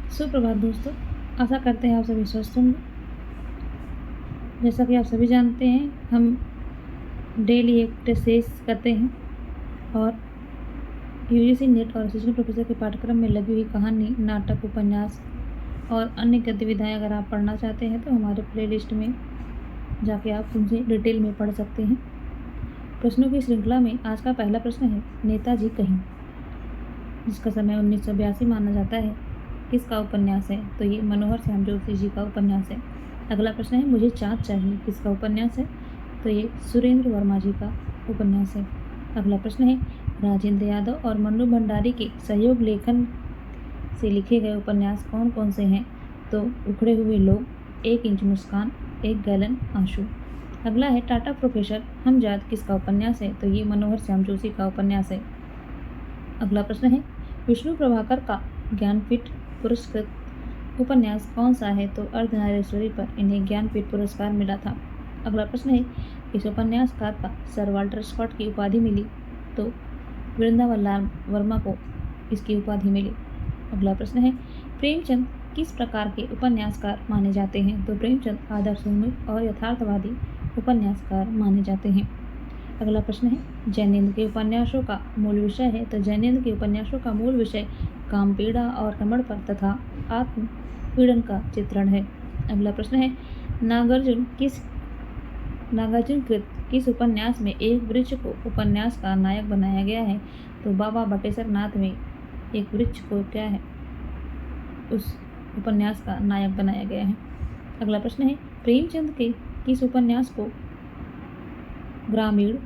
सुप्रभात दोस्तों। आशा करते हैं आप सभी स्वस्थ होंगे। जैसा कि आप सभी जानते हैं, हम डेली एक टेस्ट सीरीज करते हैं और यूजीसी नेट और असिस्टेंट प्रोफेसर के पाठ्यक्रम में लगी हुई कहानी, नाटक, उपन्यास और अन्य गतिविधियाँ अगर आप पढ़ना चाहते हैं तो हमारे प्लेलिस्ट में जाके आप उनसे डिटेल में पढ़ सकते हैं। प्रश्नों की श्रृंखला में आज का पहला प्रश्न है, नेताजी कहीं, जिसका समय 1982 माना जाता है, किसका उपन्यास है? तो ये मनोहर श्याम जोशी जी का उपन्यास है। अगला प्रश्न है, मुझे चाँद चाहिए, किसका उपन्यास है? तो ये सुरेंद्र वर्मा जी का उपन्यास है। अगला प्रश्न है, राजेंद्र यादव और मन्नू भंडारी के सहयोग लेखन से लिखे गए उपन्यास कौन कौन से हैं? तो उखड़े हुए लोग, 1 इंच मुस्कान, 1 गैलन आंसू। अगला है, टाटा प्रोफेसर हमजाद किसका उपन्यास है? तो ये मनोहर श्याम जोशी का उपन्यास है। अगला प्रश्न है, विष्णु प्रभाकर का ज्ञानपीठ पुरस्कृत उपन्यास कौन सा है? तो अर्धनारीश्वरी पर इन्हें ज्ञानपीठ पुरस्कार मिला था। अगला प्रश्न है, इस उपन्यासकार का सर वाल्टर स्कॉट की उपाधि मिली? तो वृंदावन लाल वर्मा को इसकी उपाधि मिली। अगला प्रश्न है, प्रेमचंद किस प्रकार के उपन्यासकार माने जाते हैं? तो प्रेमचंद आदर्शोन्मुख और यथार्थवादी उपन्यासकार माने जाते हैं। अगला प्रश्न है, जैनेन्द्र के उपन्यासों का मूल विषय है? तो जैनेन्द्र के उपन्यासों का मूल विषय काम पीड़ा और समर्पण तथा आत्म पीड़न का चित्रण है। अगला प्रश्न है, नागार्जुन कृत किस उपन्यास में एक वृक्ष को उपन्यास का नायक बनाया गया है? तो बाबा बटेश्वर नाथ में एक वृक्ष को क्या है, उस उपन्यास का नायक बनाया गया है। अगला प्रश्न है, प्रेमचंद के किस उपन्यास को ग्रामीण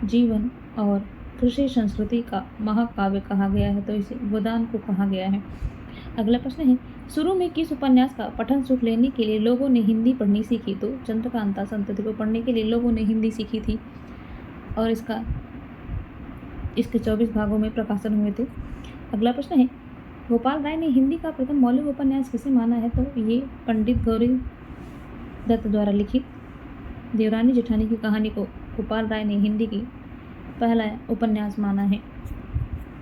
जीवन और कृषि संस्कृति का महाकाव्य कहा गया है? तो इसे गोदान को कहा गया है। अगला प्रश्न है, शुरू में किस उपन्यास का पठन सुख लेने के लिए लोगों ने हिंदी पढ़नी सीखी? तो चंद्रकांता संतति को पढ़ने के लिए लोगों ने हिंदी सीखी थी और इसके 24 भागों में प्रकाशन हुए थे। अगला प्रश्न है, गोपाल राय ने हिंदी का प्रथम मौलिक उपन्यास किसे माना है? तो ये पंडित गौरी दत्त द्वारा लिखित देवरानी जेठानी की कहानी को गोपाल राय ने हिंदी की पहला उपन्यास माना है।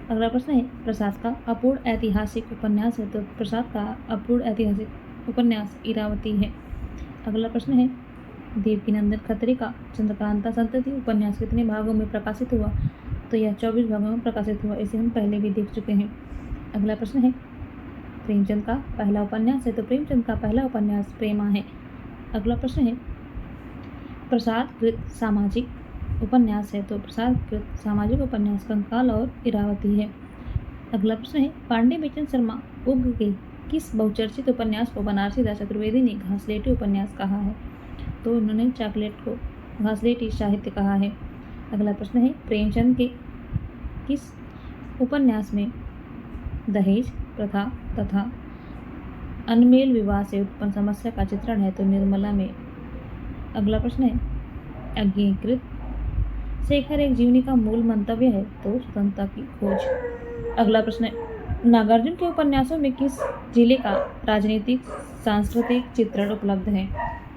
अगला प्रश्न है, प्रसाद का अपूर्ण ऐतिहासिक उपन्यास है? तो प्रसाद का अपूर्ण ऐतिहासिक उपन्यास इरावती है। अगला प्रश्न है, देवकीनंदन खत्री का चंद्रकांता संतति उपन्यास कितने भागों में प्रकाशित हुआ? तो यह 24 भागों में प्रकाशित हुआ। इसे हम पहले भी देख चुके हैं। अगला प्रश्न है, प्रेमचंद का पहला उपन्यास है? तो प्रेमचंद का पहला उपन्यास प्रेमा है। अगला प्रश्न है, प्रसाद कृत सामाजिक उपन्यास है? तो प्रसाद कृत सामाजिक उपन्यास कंकाल और इरावती है। अगला प्रश्न है, पांडे बेचन शर्मा उग के किस बहुचर्चित उपन्यास को बनारसी दास चतुर्वेदी ने घासलेटी उपन्यास कहा है? तो उन्होंने चॉकलेट को घासलेटी साहित्य कहा है। अगला प्रश्न है, प्रेमचंद के किस उपन्यास में दहेज प्रथा तथा अनमेल विवाह से उत्पन्न समस्या का चित्रण है? तो निर्मला में। अगला प्रश्न है, अंगीकृत शेखर एक जीवनी का मूल मंतव्य है? तो स्वतंत्रता की खोज। अगला प्रश्न है, नागार्जुन के उपन्यासों में किस जिले का राजनीतिक सांस्कृतिक चित्रण उपलब्ध है?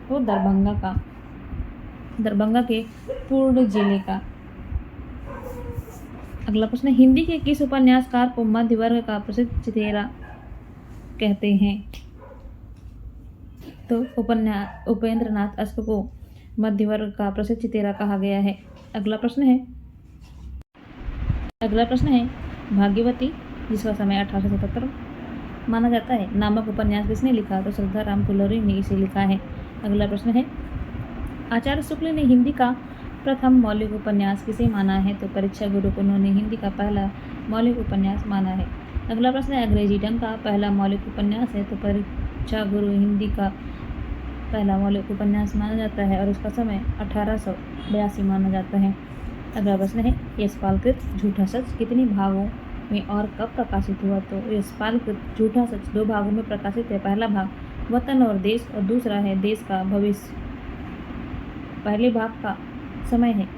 तो दरभंगा के पूर्ण जिले का। अगला प्रश्न है, हिंदी के किस उपन्यासकार को मध्य वर्ग का प्रसिद्ध चितेरा कहते हैं? तो उपेंद्र नाथ अश्क को मध्य वर्ग का प्रसिद्ध चितेरा कहा गया है। अगला प्रश्न है, भाग्यवती जिसका समय 1877 माना जाता है नामक उपन्यास किसने लिखा? तो श्रद्धा राम कुलरी ने इसे लिखा है। अगला प्रश्न है, आचार्य शुक्ल ने हिंदी का प्रथम मौलिक उपन्यास किसे माना है? तो परीक्षा गुरु को उन्होंने हिंदी का पहला मौलिक उपन्यास माना है। अगला प्रश्न है, अंग्रेजी ढंग का पहला मौलिक उपन्यास है? तो परीक्षा गुरु हिंदी का पहला मौलिक उपन्यास माना जाता है और उसका समय 1882 माना जाता है। अगला प्रश्न है, यशपाल कृत झूठा सच कितने भागों में और कब प्रकाशित हुआ? तो यशपाल कृत झूठा सच 2 भागों में प्रकाशित है। पहला भाग वतन और देश और दूसरा है देश का भविष्य। पहले भाग का समय है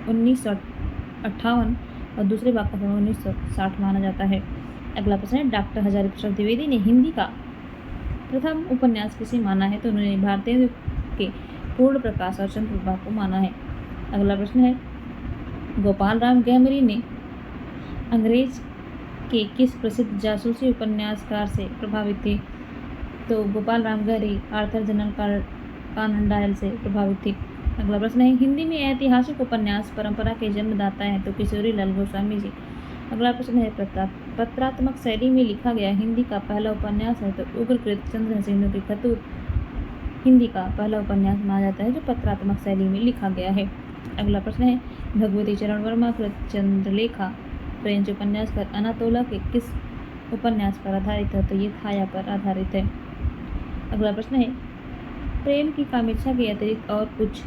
1958 और दूसरे भाग का समय 1960 माना जाता है। अगला प्रश्न है, डॉक्टर हजारी प्रसाद द्विवेदी ने हिंदी का प्रथम उपन्यास किसे माना है? तो उन्होंने भारतेंदु के पूर्ण प्रकाश और चंद्र प्रभा को माना है। अगला प्रश्न है, गोपाल राम गहमरी ने अंग्रेज के किस प्रसिद्ध जासूसी उपन्यासकार से प्रभावित थे? तो गोपाल राम गहरी, आर्थर जनरल कानन डॉयल से प्रभावित थे। अगला प्रश्न है, हिंदी में ऐतिहासिक उपन्यास परंपरा के जन्मदाता हैं? तो किशोरी लाल गोस्वामी जी। अगला प्रश्न है, पत्रात्मक शैली में लिखा गया हिंदी का पहला उपन्यास है? तो उग्रकृत चंद्र हसीनों की खतूत हिंदी का पहला उपन्यास माना जाता है जो पत्रात्मक शैली में लिखा गया है। अगला प्रश्न है, भगवती चरण वर्मा कृत चंद्रलेखा फ्रेंच उपन्यासकार अनातोला के किस उपन्यास पर आधारित है? तो ये थाया पर आधारित है। अगला प्रश्न है, प्रेम की कामेच्छा के अतिरिक्त और कुछ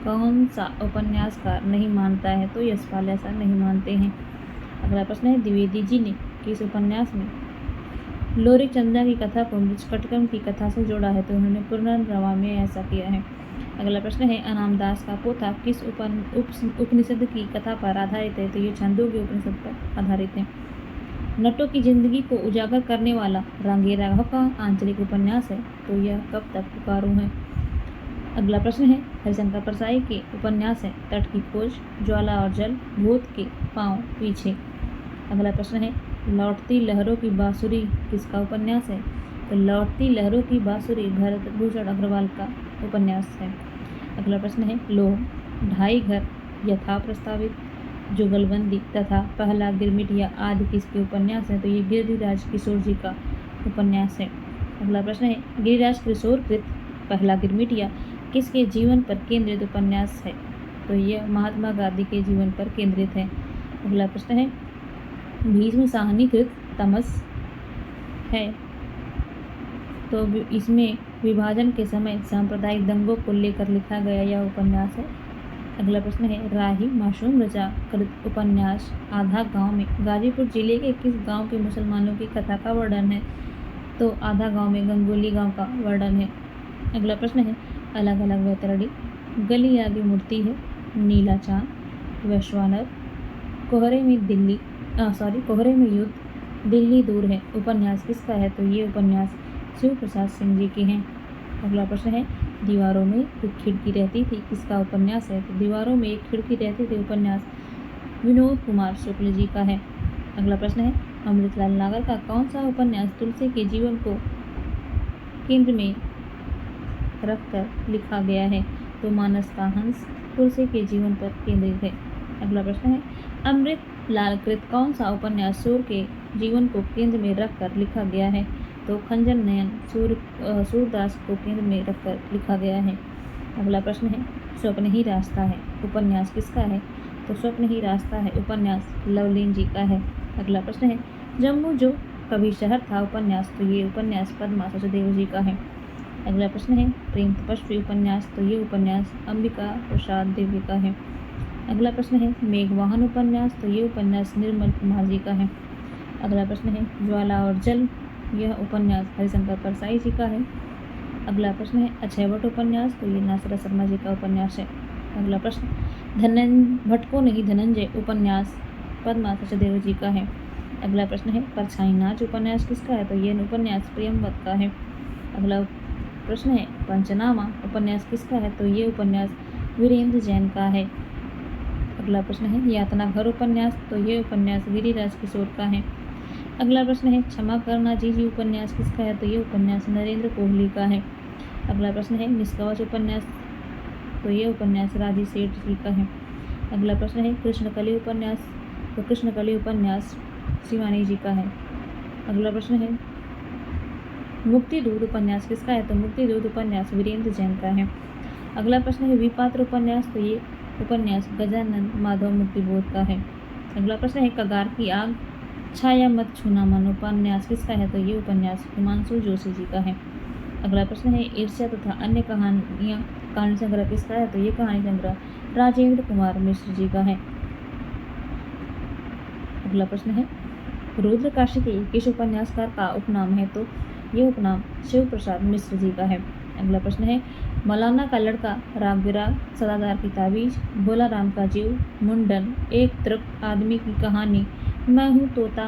कौन सा उपन्यासकार नहीं मानता है? तो यशपाल ऐसा नहीं मानते हैं। अगला प्रश्न है, द्विवेदी जी ने किस उपन्यास में लोरी चंदा की कथा को मृच्छकटिकम की कथा से जोड़ा है? तो उन्होंने पुनर्नवा में ऐसा किया है। अगला प्रश्न है, अनामदास का पोथा किस उपनिषद की कथा पर आधारित है? तो ये छंदोग्य उपनिषद पर आधारित है। नटों की जिंदगी को उजागर करने वाला रांगे राघव का आंचलिक उपन्यास है? तो यह कब तक पुकारूं है। अगला प्रश्न है, हरिशंकर परसाई के उपन्यास है तट की खोज, ज्वाला और जल, भूत के पांव पीछे। अगला प्रश्न है, लौटती लहरों की बांसुरी किसका उपन्यास है? तो लौटती लहरों की बांसुरी भरत भूषण अग्रवाल का उपन्यास है। अगला प्रश्न है, लोह, ढाई घर, यथा प्रस्तावित, जुगलबंदी तथा पहला गिरमिटिया आदि किसके उपन्यास है? तो ये गिरिराज किशोर जी का उपन्यास है। अगला प्रश्न है, गिरिराज किशोर कृत पहला गिरमिटिया किसके जीवन पर केंद्रित उपन्यास है? तो यह महात्मा गांधी के जीवन पर केंद्रित है। अगला प्रश्न है, भीष्म साहनी कृत तमस है? तो इसमें विभाजन के समय सांप्रदायिक दंगों को लेकर लिखा गया यह उपन्यास है। अगला प्रश्न है, राही मासूम रजा कृत उपन्यास आधा गांव में गाजीपुर जिले के किस गांव के मुसलमानों की कथा का वर्णन है? तो आधा गांव में गंगोली गांव का वर्णन है। अगला प्रश्न है, अलग अलग वैतरणी, गली आगे मूर्ति है, नीला चांद, वैश्वानर, कोहरे में युद्ध, दिल्ली दूर है उपन्यास किसका है? तो ये उपन्यास शिव प्रसाद सिंह जी के हैं। अगला प्रश्न है, दीवारों में एक खिड़की रहती थी किसका उपन्यास है? तो दीवारों में एक खिड़की रहती थी उपन्यास विनोद कुमार शुक्ल जी का है। अगला प्रश्न है, अमृतलाल नागर का कौन सा उपन्यास तुलसी के जीवन को केंद्र में रखकर लिखा गया है? तो मानस का हंस तुलसी के जीवन पर केंद्रित है। अगला प्रश्न है, अमृतलाल कृत कौन सा उपन्यास सूर्य के जीवन को केंद्र में रखकर लिखा गया है? तो खंजन नयन सूरदास को केंद्र में रखकर लिखा गया है। अगला प्रश्न है, स्वप्न ही रास्ता है उपन्यास किसका है? तो स्वप्न ही रास्ता है उपन्यास लवलीन जी का है। अगला प्रश्न है, जम्मू जो कभी शहर था उपन्यास, तो ये उपन्यास पद्मा सचदेव जी का है। अगला प्रश्न है, प्रेम तपस्वी उपन्यास, तो ये उपन्यास अंबिका प्रसाद देवी का है। अगला प्रश्न है, मेघवाहन उपन्यास, तो ये उपन्यास निर्मल कुमार जी का है। अगला प्रश्न है, ज्वाला और जल, यह उपन्यास हरिशंकर परसाई जी का है। अगला प्रश्न है, अक्षयवट उपन्यास, तो ये नासिरा शर्मा जी का उपन्यास है। अगला प्रश्न, भटको नहीं धनंजय उपन्यास पद्मा सचदेव जी का है। अगला प्रश्न है, परछाई नाच उपन्यास किसका है? तो यह उपन्यास प्रियंवत का है। अगला प्रश्न है, पंचनामा उपन्यास किसका है? तो ये उपन्यास वीरेंद्र जैन का है। अगला प्रश्न है, यातना घर उपन्यास, तो ये उपन्यास गिरिराज किशोर का है। अगला प्रश्न है, क्षमा करना जीजी उपन्यास किसका है? तो ये उपन्यास नरेंद्र कोहली का है। अगला प्रश्न है, निष्कवच उपन्यास, तो ये उपन्यास राजी सेठ जी का है। अगला प्रश्न है, कृष्णकली उपन्यास, तो कृष्णकली उपन्यास शिवानी जी का है। अगला प्रश्न है, मुक्ति दूध उपन्यास किसका है? तो मुक्ति दूध उपन्यास वीरेंद्र जैन का है। अगला प्रश्न है, विपात्र उपन्यास, तो ये उपन्यास गजानन माधव मुक्तिबोध का है। अगला प्रश्न है, कगार की आग, छाया मत छूना मन उपन्यास किसका है? तो ये उपन्यास हिमांशु जोशी जी का है। अगला प्रश्न है, ईर्ष्या तथा अन्य कहानियाँ कहानी संग्रह किसका है? तो ये कहानी संग्रह राजेंद्र कुमार मिश्र जी का है। अगला प्रश्न है, रुद्र कार्तिकेय किस उपन्यासकार का उपनाम है? तो ये उपनाम शिव प्रसाद मिश्र जी का है। अगला प्रश्न है, मौलाना का लड़का, राग विराग, सदादार की ताबीज, भोला राम का जीव, मुंडन, एक तृप्त आदमी की कहानी, मैं हूँ तोता,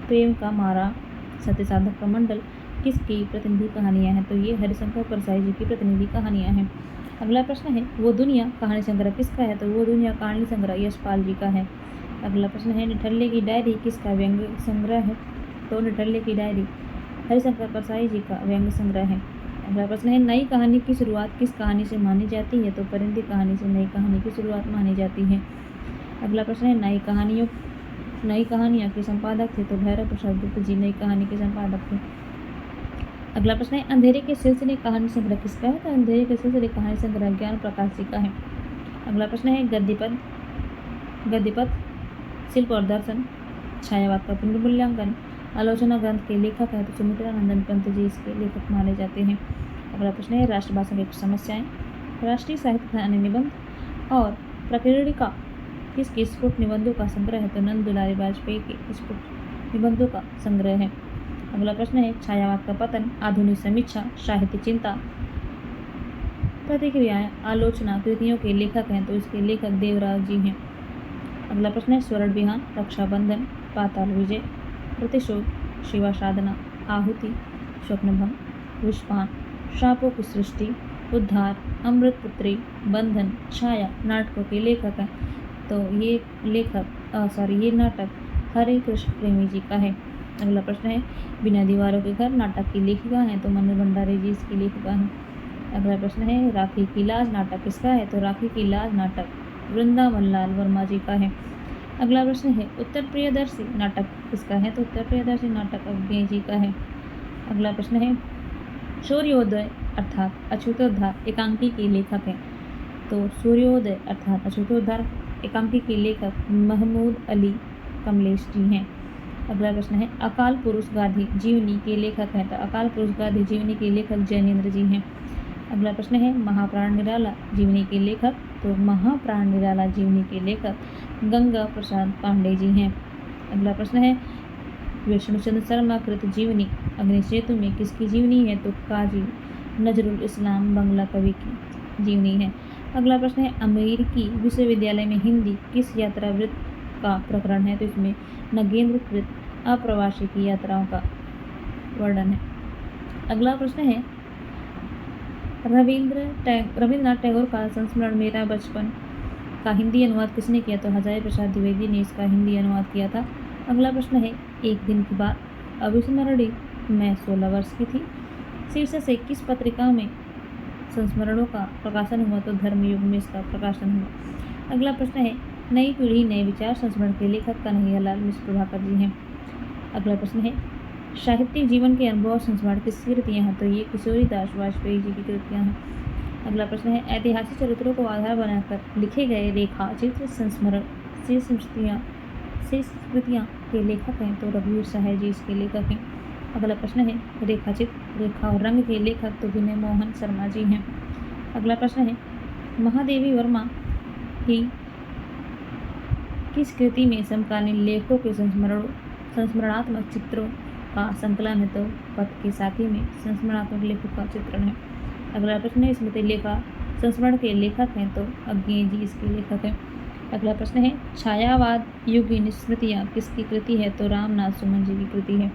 प्रेम का मारा, सत्य साधक का मंडल किसकी प्रतिनिधि कहानियाँ हैं? तो ये हरिशंकर परसाई जी की प्रतिनिधि कहानियाँ हैं। अगला प्रश्न है, वो दुनिया कहानी संग्रह किसका है? तो वो दुनिया कहानी संग्रह यशपाल जी का है। अगला प्रश्न है निठल्ले की डायरी किसका व्यंग संग्रह है? तो निठल्ले की डायरी हरिशंकर परसाई जी का व्यंग संग्रह है। अगला प्रश्न है नई कहानी की शुरुआत किस कहानी से मानी जाती है? तो परिंदी कहानी से नई कहानी की शुरुआत मानी जाती है। अगला प्रश्न है नई कहानियाँ के संपादक थे? तो भैरव प्रसाद गुप्त जी नई कहानी के संपादक थे। अगला प्रश्न है अंधेरे के सिलसिले कहानी संग्रह किसका है? तो अंधेरे के सिलसिले कहानी संग्रह ज्ञान प्रकाश जी का है। अगला प्रश्न है गद्यपद शिल्प और दर्शन छायावाद का पुनर्मूल्यांकन आलोचना ग्रंथ के लेखक है? तो सुमित्रानंदन पंत जी इसके लेखक माने जाते हैं। अगला प्रश्न है राष्ट्रभाषा की कुछ समस्याएं राष्ट्रीय साहित्य तथा अन्य निबंध और प्रकीर्णिका किसके स्फुट निबंधों का संग्रह है? तो नंद दुलारी वाजपेयी के स्फुट निबंधों का संग्रह है। अगला प्रश्न है छायावाद का पतन आधुनिक समीक्षा साहित्य चिंता प्रतिक्रियाएं आलोचना कृतियों के लेखक हैं? तो इसके लेखक देवराज जी हैं। अगला प्रश्न है स्वर्ण विहान रक्षाबंधन पाताल विजय प्रतिशोध शिवा साधना आहुति स्वप्नभंग विश्वान शापों की सृष्टि उद्धार अमृतपुत्री बंधन छाया नाटकों के लेखक हैं? तो ये नाटक हरे कृष्ण प्रेमी जी का है। अगला प्रश्न है बिना दीवारों के घर नाटक की लेखिका हैं? तो मनु भंडारी जी इसकी लेखिका हैं। अगला प्रश्न है राखी की लाज नाटक किसका है? तो राखी की लाज नाटक वृंदावन लाल वर्मा जी का है। अगला प्रश्न है उत्तर प्रियदर्शी नाटक किसका है? तो उत्तर प्रियदर्शी नाटक अज्ञेय जी का है। अगला प्रश्न है सूर्योदय अर्थात अछूतोद्धार एकांकी के लेखक हैं? तो सूर्योदय अर्थात अछूतोद्धार एकांकी के लेखक महमूद अली कमलेश जी हैं। अगला प्रश्न है अकाल पुरुष गांधी जीवनी के लेखक हैं? तो अकाल पुरुष गांधी जीवनी के लेखक जैनेन्द्र जी हैं। अगला प्रश्न है महाप्राण निराला जीवनी के लेखक? तो महाप्राण निराला जीवनी के लेखक गंगा प्रसाद पांडे जी हैं। अगला प्रश्न है विष्णुचंद्र शर्मा कृत जीवनी अग्निसेतु में किसकी जीवनी है? तो काजी नजरुल इस्लाम बंगला कवि की जीवनी है। अगला प्रश्न है अमेरिकी विश्वविद्यालय में हिंदी किस यात्रा वृत्त का प्रकरण है? तो इसमें नगेंद्र कृत अप्रवासी की यात्राओं का वर्णन है। अगला प्रश्न है रविन्द्रनाथ टैगोर का संस्मरण मेरा बचपन का हिंदी अनुवाद किसने किया? तो हजारी प्रसाद द्विवेदी ने इसका हिंदी अनुवाद किया था। अगला प्रश्न है एक दिन की बात अविस्मरणीय मैं 16 वर्ष की थी शीर्षक से किस पत्रिका में संस्मरणों का प्रकाशन हुआ? तो धर्मयुग में इसका प्रकाशन हुआ। अगला प्रश्न है नई पीढ़ी नए विचार संस्मरण के लेखक कन्हैयालाल मिश्र प्रभाकर जी हैं। अगला प्रश्न है साहित्यिक जीवन के अनुभव संस्मरण किसकी कृतियाँ हैं? तो ये किशोरीदास वाजपेयी जी की कृतियाँ हैं। अगला प्रश्न है ऐतिहासिक चरित्रों को आधार बनाकर लिखे गए रेखा चित्र संस्मरण शेष कृतियाँ के लेखक हैं? तो रघुवीर सहाय जी इसके लेखक हैं। अगला प्रश्न है रेखा चित्र रेखा और रंग के लेखक? तो विनय मोहन शर्मा जी हैं। अगला प्रश्न है महादेवी वर्मा की किस कृति में समकालीन लेखकों के संस्मरणात्मक चित्रों का संकलन है? तो पथ के साथी में संस्मरणात्मक लेखों का चित्रण है। अगला प्रश्न है स्मृति लेखा संस्मरण के लेखक हैं? तो अज्ञेय जी इसके लेखक हैं। अगला प्रश्न है छायावाद युगीन स्मृतियाँ किसकी कृति है? तो रामनाथ सुमन जी की कृति है।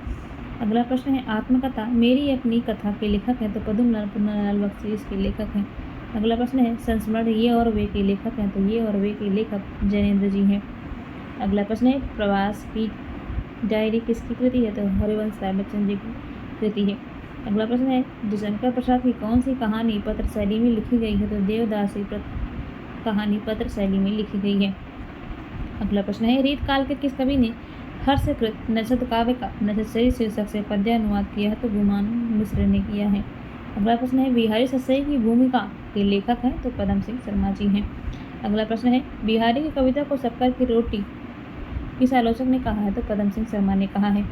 अगला प्रश्न है आत्मकथा मेरी अपनी कथा के लेखक हैं? तो पद्मलाल पुन्नालाल बख्शी इसके लेखक हैं। अगला प्रश्न है संस्मरण ये और वे के लेखक हैं? तो ये और वे के लेखक जैनेन्द्र जी हैं। अगला प्रश्न है प्रवास की डायरी किसकी कृति है? तो हरिवंश राय बच्चन जी की कृति है। अगला प्रश्न है जयशंकर प्रसाद की कौन सी कहानी पत्र शैली में लिखी गई है? तो देवदासी कहानी पत्र शैली में लिखी गई है। अगला प्रश्न है रीत काल के किस कवि ने हर्षकृत नक्षत्र काव्य का नक्षत्री शीर्षक से पद्यानुवाद किया है? तो गुमान मिश्र ने किया है। अगला प्रश्न है बिहारी सस्सई की भूमिका के लेखक हैं? तो पदम सिंह शर्मा जी हैं। अगला प्रश्न है बिहारी की कविता को शक्कर की रोटी किस आलोचक ने कहा है? तो पदम सिंह शर्मा ने कहा है।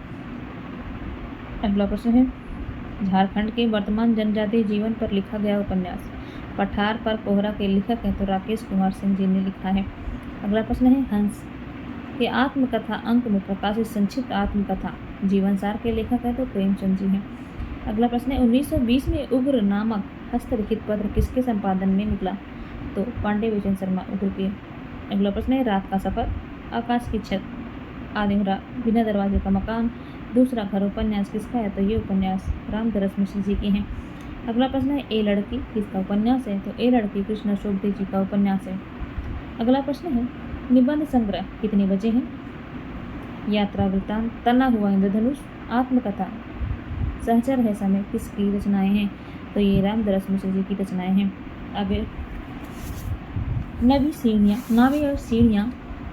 अगला प्रश्न है झारखंड के वर्तमान जनजातीय जीवन पर लिखा गया उपन्यास पठार पर कोहरा के लेखक हैं? तो राकेश कुमार सिंह जी ने लिखा है। अगला प्रश्न है हंस के आत्मकथा अंक में प्रकाशित संक्षिप्त आत्मकथा जीवनसार के लेखक हैं? तो प्रेमचंद जी हैं। अगला प्रश्न है 1920 में उग्र नामक हस्तलिखित पत्र किसके संपादन में निकला? तो पांडे विजय शर्मा उग्र के। अगला प्रश्न है रात का सफर आकाश की छत आदिमरा बिना दरवाजे का मकान दूसरा घर उपन्यास किसका है? तो ये उपन्यास रामधरस मिश्र जी के हैं। अगला प्रश्न है ए लड़की किसका उपन्यास है? तो ए लड़की कृष्ण शोभते जी का उपन्यास है। अगला प्रश्न है निबंध संग्रह कितने बचे हैं? यात्रा वृत्तांत, तना हुआ इंद्रधनुष, आत्मकथा, सहचर है समय किसकी रचनाएं हैं? तो ये रामदास मिश्र जी की रचनाएं हैं। आगे नावी और सीढ़ियाँ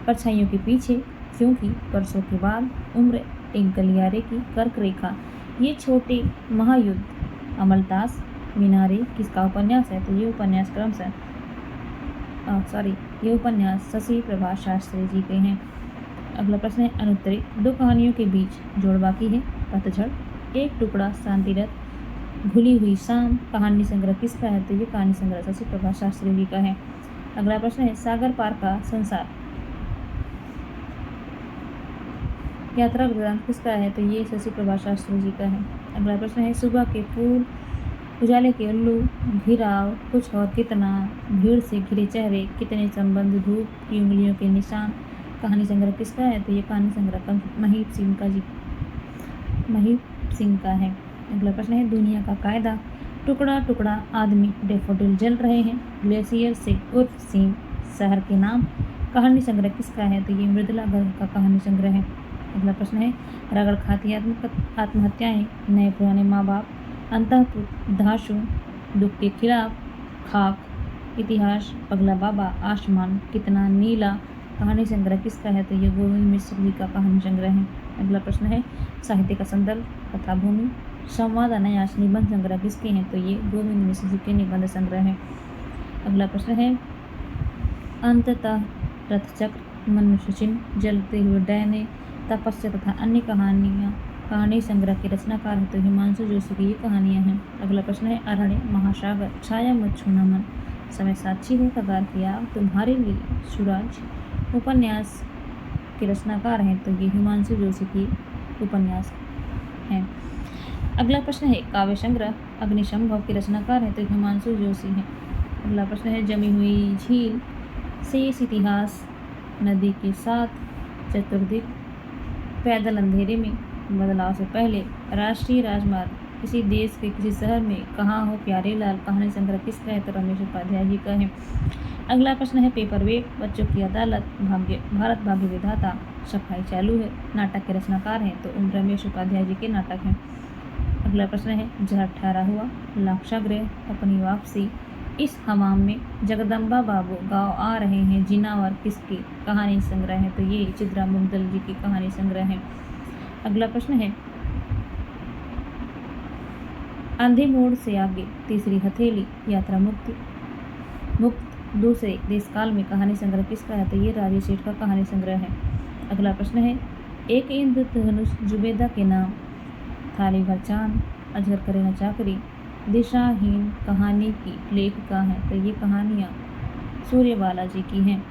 परछाइयों के पीछे, क्योंकि परसों के बाद उम्र एक गलियारे की कर्क रेखा, ये छोटे महायुद्ध, अमलतास, मीनारे किसका उपन्यास है? तो ये उपन्यास ये उपन्यास शशि प्रभा शास्त्री जी के हैं। अगला प्रश्न है अनुत्तरित, दो कहानियों के बीच जोड़ बाकी है। पतझड़, एक टुकड़ा, शांतिरथ, घुली हुई शाम, कहानी संग्रह किसका है? तो ये कहानी संग्रह शशि प्रभा शास्त्री जी का है। अगला प्रश्न है सागर पार का संसार, यात्रा वृत्तांत किसका है? तो ये शशि प्रभा शास्त्री जी का है। अगला प्रश्न है सुबह के फूल, उजाले के उल्लू, घिराव, कुछ और कितना, भीड़ से घिरे चेहरे, कितने संबंध, धूप की उंगलियों के निशान, कहानी संग्रह किसका है? तो ये कहानी संग्रह महीप सिंह का है। अगला प्रश्न है दुनिया का कायदा, टुकड़ा टुकड़ा आदमी, डेफोडिल जल रहे हैं, ग्लेशियर से उर्फ सीम, शहर के नाम, कहानी संग्रह किसका है? तो ये मृदुला गर्ग का कहानी संग्रह है। अगला प्रश्न है रगड़ खाती आत्महत्याएं, नए पुराने माँ बाप, अंतःपुर, धाशु, दुख के खिलाफ, खाक, इतिहास, पगला बाबा, आसमान, कितना नीला, कहानी संग्रह किसका है? तो ये गोविंद मिश्र जी का कहानी संग्रह है। अगला प्रश्न है साहित्य का संदर्भ, कथा भूमि, संवाद अनायास, निबंध संग्रह किसके हैं? तो ये गोविंद मिश्र जी के निबंध संग्रह है। अगला प्रश्न है अंततः रथचक्र, मनुष्य चिन्ह, जलते हुए डैने, तपस्या तथा अन्य कहानियाँ, कहानी संग्रह के रचनाकार है तो हिमांशु जोशी की ये कहानियाँ हैं। अगला प्रश्न है अरण्य, महासागर, छाया मत छूना मन, समय साक्षी है, कगार की आग, तुम्हारे लिए, सूरज, उपन्यास के रचनाकार हैं तो ये हिमांशु जोशी की उपन्यास हैं। अगला प्रश्न है काव्य संग्रह, अग्निशंभव के रचनाकार हैं तो हिमांशु जोशी हैं। अगला प्रश्न है जमी हुई झील, शेष इतिहास, नदी के साथ, चतुर्दिक, पैदल अंधेरे में, बदलाव से पहले, राष्ट्रीय राजमार्ग, किसी देश के किसी शहर में, कहाँ हो प्यारे लाल, कहानी संग्रह किसका है? तो रमेश उपाध्याय जी का है। अगला प्रश्न है पेपर वेट, बच्चों की अदालत, भारत भाग्य विधाता, सफाई चालू है, नाटक के रचनाकार हैं तो रमेश उपाध्याय जी के नाटक हैं। अगला प्रश्न है जहर ठहरा हुआ, लाक्षागृह, अपनी वापसी, इस हमाम में, जगदम्बा बाबू, गाँव आ रहे हैं, जिनावर किसकी कहानी संग्रह है? तो ये चित्रा मुग्दल जी की कहानी संग्रह है। अगला प्रश्न है अंधे मोड़ से आगे, तीसरी हथेली, यात्रा मुक्त दूसरे देशकाल में, कहानी संग्रह किसका है? तो ये राजेश सेठ का कहानी संग्रह है। अगला प्रश्न है एक इंद्रधनुष जुबेदा के नाम, थाली भर चांद, अजगर करे न चाकरी, दिशाहीन, कहानी की लेखिका है तो ये कहानियाँ सूर्यबाला जी की हैं।